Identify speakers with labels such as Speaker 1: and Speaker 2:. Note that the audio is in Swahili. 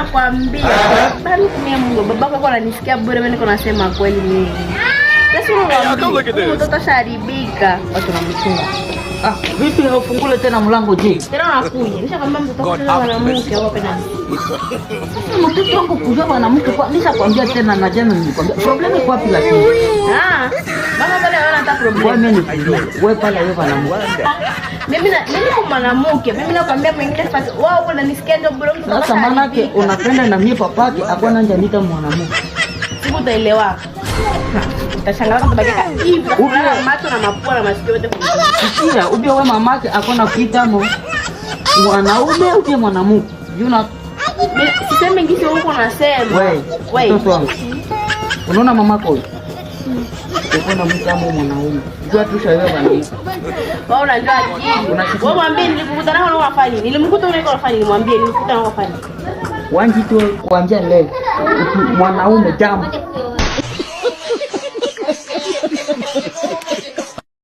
Speaker 1: nakwambia. Bali mimi Mungu babako kwa ananisikia bure mimi niko nasema kweli mimi. Sasa unaona mtoto sharibika watu wanamchunga.
Speaker 2: Vipi haufungule tena mlango je?
Speaker 1: Tena unakuja. Nishakwambia mtoto wangu mwanamke au pena.
Speaker 2: Mtoto wangu kujua mwanamke kwa nishakwambia tena na jana nilikwambia. Problem iko wapi lakini?
Speaker 1: Mama bado anaona hata problem.
Speaker 2: Wewe pale wewe mwanamke.
Speaker 1: Mimi kwa mwanamke, mimi nakwambia mwingine sasa wao wananisikia ndio bure mtoto.
Speaker 2: Sasa manake unapenda na mimi papake akona nje nita mwanamke.
Speaker 1: Sikutaelewa. Utashangaa kama tabaka hivi kuna macho na mapua na masikio yote
Speaker 2: kusikia. Ubia wewe mamake akona kuita mwanaume uje mwanamke. Yuna
Speaker 1: siseme ngisi huko nasema.
Speaker 2: Wewe mtoto wangu. Unaona mamako huyo? Ukona mtamu mwanaume. Jua tusha wewe bwana.
Speaker 1: Wao unajua kitu. Wewe mwambie nilikukutana nao unafanya. Nilimkuta unaiko unafanya nimwambie nilikukutana nao unafanya.
Speaker 2: Wanjito kuanzia leo. Mwanaume jambo.